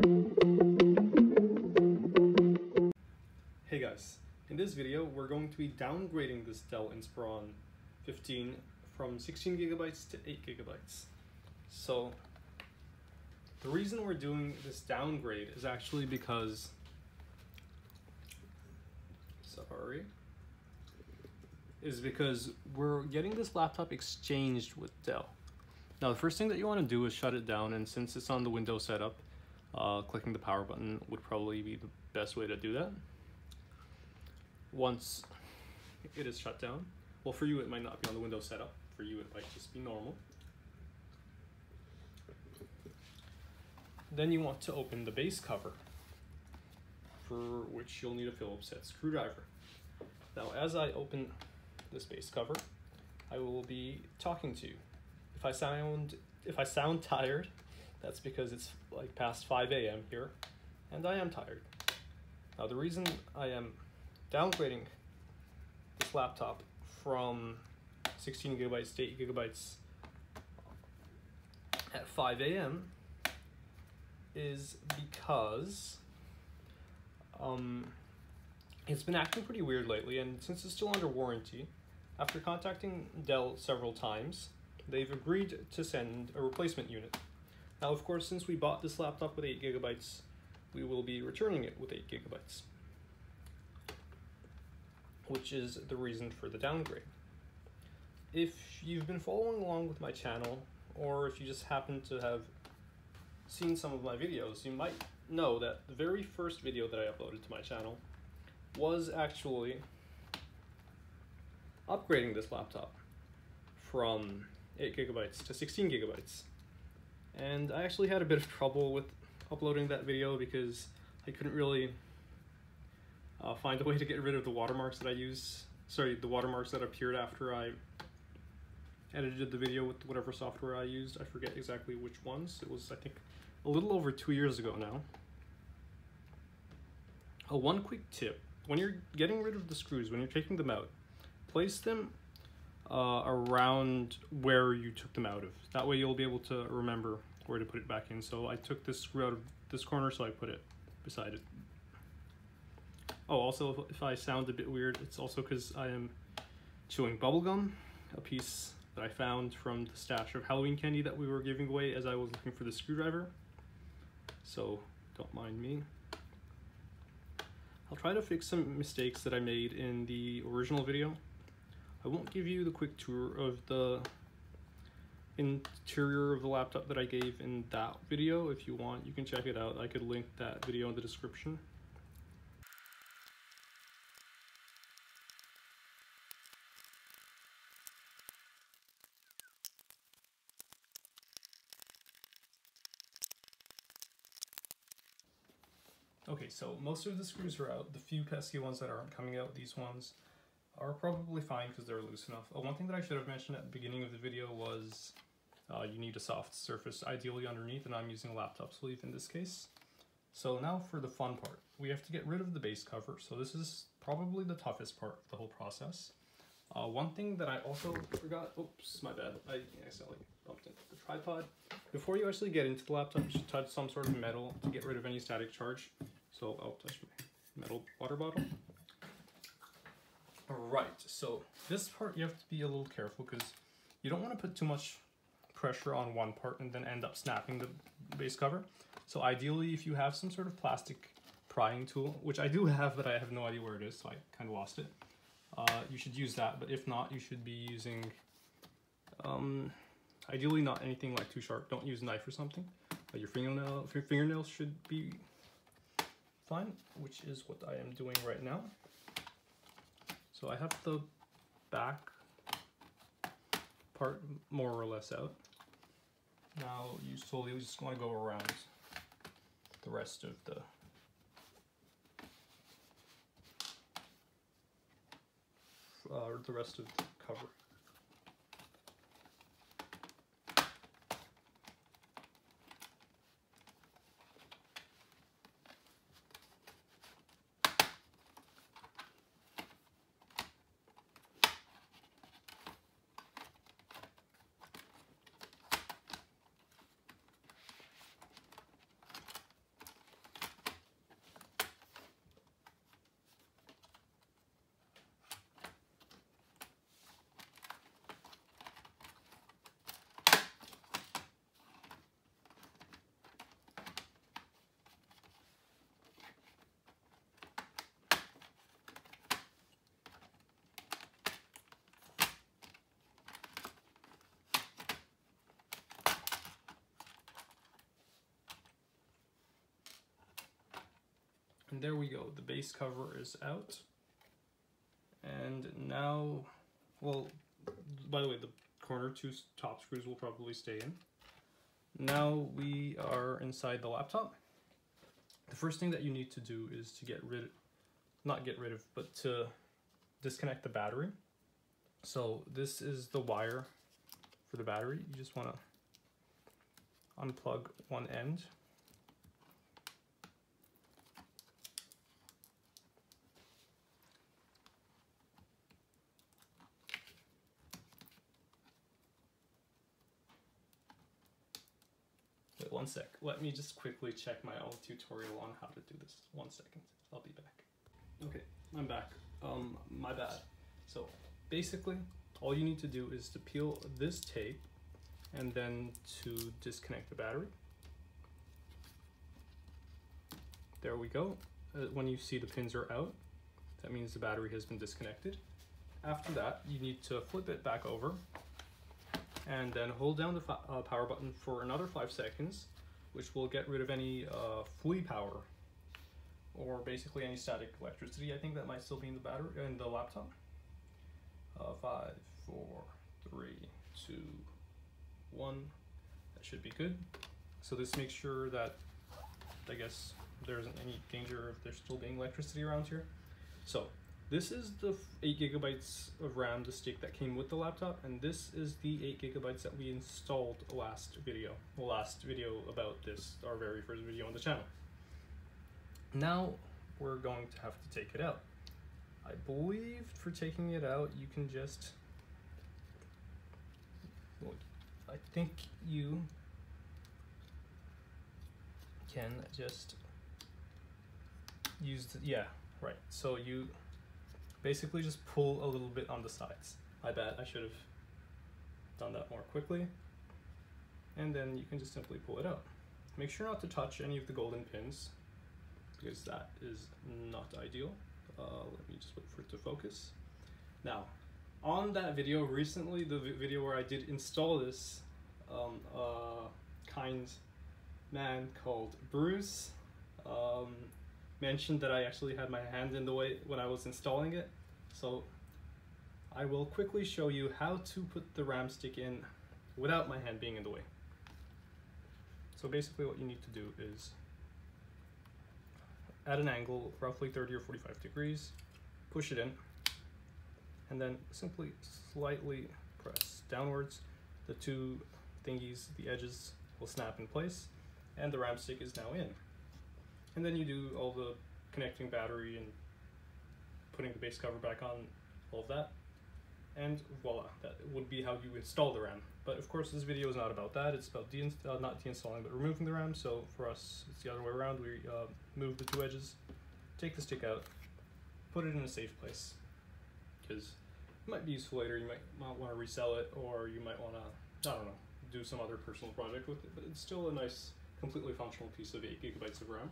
Hey guys, in this video we're going to be downgrading this Dell Inspiron 15 from 16 gigabytes to 8 gigabytes. So the reason we're doing this downgrade is actually because we're getting this laptop exchanged with Dell. Now the first thing that you want to do is shut it down, and since it's on the Windows setup, clicking the power button would probably be the best way to do that. Once it is shut down, well, for you it might not be on the Windows setup, for you it might just be normal. Then you want to open the base cover, for which you'll need a Phillips head screwdriver. Now as I open this base cover, I will be talking to you. If I sound tired, that's because it's like past 5 a.m. here, and I am tired. Now the reason I am downgrading this laptop from 16 gigabytes to 8 gigabytes at 5 a.m. is because it's been acting pretty weird lately, and since it's still under warranty, after contacting Dell several times, they've agreed to send a replacement unit. Now, of course, since we bought this laptop with 8 gigabytes, we will be returning it with 8 gigabytes, which is the reason for the downgrade. If you've been following along with my channel, or if you just happen to have seen some of my videos, you might know that the very first video that I uploaded to my channel was actually upgrading this laptop from 8 gigabytes to 16 gigabytes. And I actually had a bit of trouble with uploading that video because I couldn't really find a way to get rid of the watermarks that I used. Sorry, the watermarks that appeared after I edited the video with whatever software I used. I forget exactly which ones. It was, I think, a little over 2 years ago now. One quick tip: when you're getting rid of the screws, when you're taking them out, place them around where you took them out of. That way you'll be able to remember where to put it back in. So I took this screw out of this corner, so I put it beside it. Oh, also, if I sound a bit weird, it's also because I am chewing bubblegum, a piece that I found from the stash of Halloween candy that we were giving away as I was looking for the screwdriver. So don't mind me. I'll try to fix some mistakes that I made in the original video. I won't give you the quick tour of the interior of the laptop that I gave in that video. If you want, you can check it out. I could link that video in the description. Okay, so most of the screws are out. The few pesky ones that aren't coming out, these ones, are probably fine because they're loose enough. One thing that I should have mentioned at the beginning of the video was you need a soft surface, ideally underneath, and I'm using a laptop sleeve in this case. So now for the fun part. We have to get rid of the base cover, so this is probably the toughest part of the whole process. One thing that I also forgot, oops, my bad, I accidentally bumped into the tripod. Before you actually get into the laptop, you should touch some sort of metal to get rid of any static charge. So I'll touch my metal water bottle. Alright, so this part you have to be a little careful because you don't want to put too much pressure on one part and then end up snapping the base cover. So ideally, if you have some sort of plastic prying tool, which I do have, but I have no idea where it is, so I kind of lost it, you should use that. But if not, you should be using, ideally not anything like too sharp. Don't use a knife or something. Your fingernails should be fine, which is what I am doing right now. So I have the back part more or less out. Now you slowly just want to go around the rest of the cover. And there we go, the base cover is out. And now, well, by the way, the corner two top screws will probably stay in. Now we are inside the laptop. The first thing that you need to do is to to disconnect the battery. So this is the wire for the battery. You just want to unplug one end. Wait, one sec. Let me just quickly check my own tutorial on how to do this. 1 second. I'll be back. Okay, I'm back. My bad. So basically, all you need to do is to peel this tape and then to disconnect the battery. There we go. When you see the pins are out, that means the battery has been disconnected. After that, you need to flip it back over and then hold down the power button for another 5 seconds, which will get rid of any flea power or basically any static electricity. I think that might still be in the battery in the laptop. 5, 4, 3, 2, 1. That should be good. So this makes sure that, I guess, there isn't any danger of there still being electricity around here. So this is the 8 gigabytes of RAM, the stick that came with the laptop, and this is the 8 gigabytes that we installed last video. The last video about this, our very first video on the channel. Now we're going to have to take it out. I believe for taking it out, you can just, well, I think you can just use the, yeah, right. So you basically just pull a little bit on the sides. My bad, I should have done that more quickly. And then you can just simply pull it out. Make sure not to touch any of the golden pins, because that is not ideal. Let me just wait for it to focus. Now, on that video recently, the video where I did install this, kind man called Bruce mentioned that I actually had my hand in the way when I was installing it. So I will quickly show you how to put the RAM stick in without my hand being in the way. So basically what you need to do is, at an angle, roughly 30 or 45 degrees, push it in, and then simply slightly press downwards. The two thingies, the edges, will snap in place, and the RAM stick is now in. And then you do all the connecting battery and putting the base cover back on, all of that, and voila, that would be how you install the RAM. But of course this video is not about that, it's about not deinstalling but removing the RAM. So for us it's the other way around. We move the two edges, take the stick out, put it in a safe place, because it might be useful later. You might want to resell it, or you might want to, I don't know, do some other personal project with it, but it's still a nice, completely functional piece of 8 gigabytes of RAM.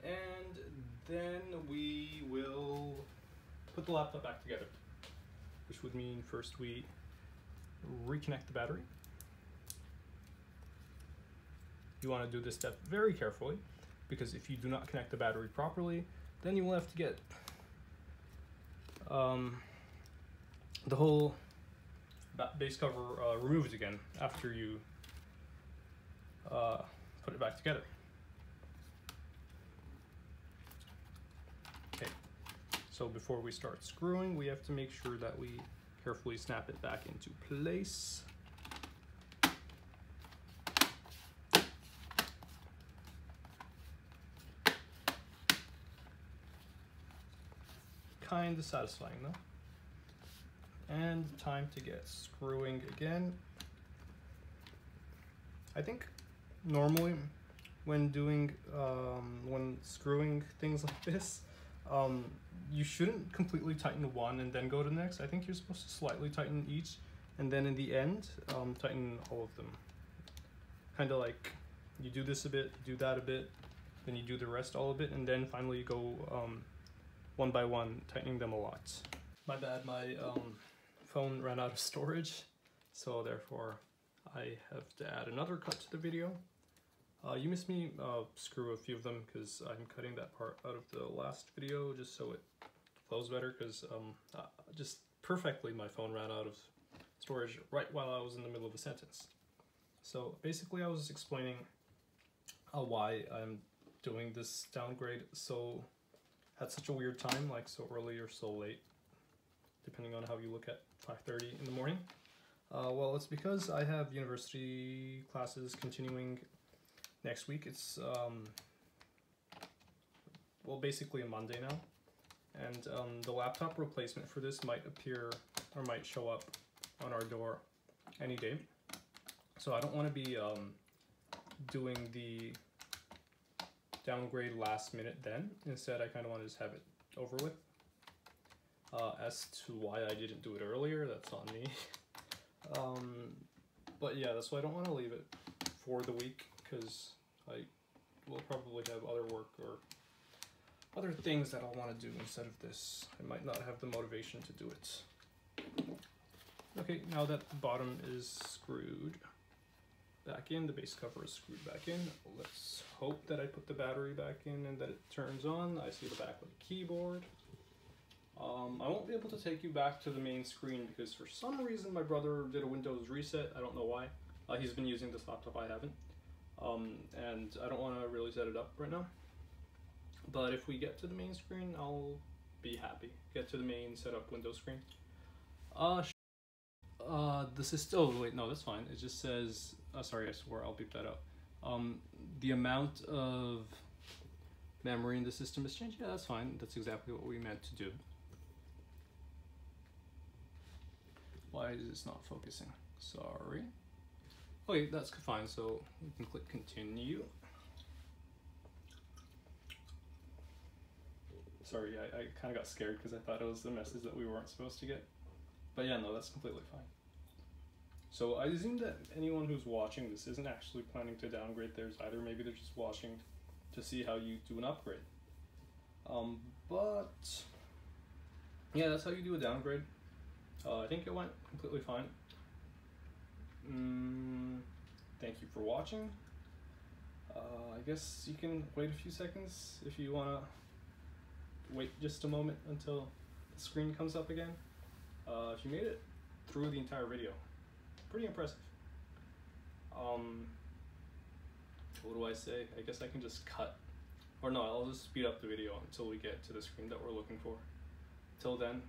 And then we will put the laptop back together, which would mean first we reconnect the battery. You want to do this step very carefully, because if you do not connect the battery properly, then you will have to get the whole base cover removed again after you put it back together. Okay, so before we start screwing, we have to make sure that we carefully snap it back into place. Kind of satisfying though. And time to get screwing again. I think normally when screwing things like this, you shouldn't completely tighten one and then go to the next. I think you're supposed to slightly tighten each, and then in the end, tighten all of them. Kind of like you do this a bit, do that a bit, then you do the rest all a bit, and then finally you go one by one, tightening them a lot. My bad, my phone ran out of storage, so therefore I have to add another cut to the video. You missed me screw a few of them because I'm cutting that part out of the last video just so it flows better, because just perfectly my phone ran out of storage right while I was in the middle of a sentence. So basically I was explaining why I'm doing this downgrade at such a weird time, like so early or so late, depending on how you look at 5:30 in the morning. Well, it's because I have university classes continuing next week. It's well, basically a Monday now, and the laptop replacement for this might appear or might show up on our door any day. So I don't want to be doing the downgrade last minute then. Instead, I kind of want to just have it over with. As to why I didn't do it earlier, that's on me. But yeah, that's why I don't want to leave it for the week, because I will probably have other work or other things that I'll want to do instead of this. I might not have the motivation to do it. Okay, now that the bottom is screwed back in, the base cover is screwed back in, let's hope that I put the battery back in and that it turns on. I see the back of the keyboard. I won't be able to take you back to the main screen because for some reason my brother did a Windows reset. I don't know why. He's been using this laptop, I haven't. And I don't want to really set it up right now. But if we get to the main screen, I'll be happy. Get to the main setup Windows screen. This is still, wait, no, that's fine. It just says, sorry, I swear, I'll beep that out. The amount of memory in the system has changed. Yeah, that's fine. That's exactly what we meant to do. Why is this not focusing? Sorry. Okay, that's fine. So we can click continue. Sorry, I kind of got scared because I thought it was the message that we weren't supposed to get. But yeah, no, that's completely fine. So I assume that anyone who's watching this isn't actually planning to downgrade theirs either. Maybe they're just watching to see how you do an upgrade. But yeah, that's how you do a downgrade. I think it went completely fine. Thank you for watching. I guess you can wait a few seconds if you want to wait just a moment until the screen comes up again. If you made it through the entire video, pretty impressive. What do I say? I guess I can just cut, or no, I'll just speed up the video until we get to the screen that we're looking for. Till then,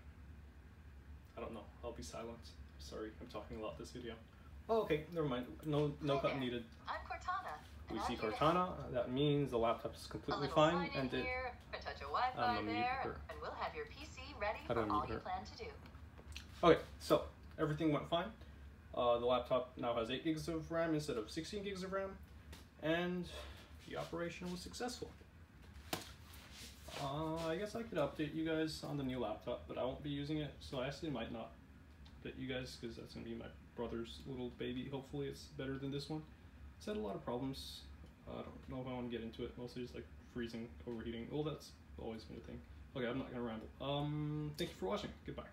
I don't know, I'll be silent. Sorry, I'm talking a lot this video. Oh, okay, never mind. No cut needed. I'm Cortana. We see Cortana. That means the laptop is completely fine, and it. A touch of Wi-Fi there, and we'll have your PC ready for all you plan to do. Okay, so everything went fine. The laptop now has 8 gigs of RAM instead of 16 gigs of RAM, and the operation was successful. I guess I could update you guys on the new laptop, but I won't be using it, so I actually might not update you guys because that's going to be my brother's little baby. Hopefully it's better than this one. It's had a lot of problems. I don't know if I want to get into it, mostly just like freezing, overheating. Well, that's always been a thing. Okay, I'm not going to ramble. Thank you for watching. Goodbye.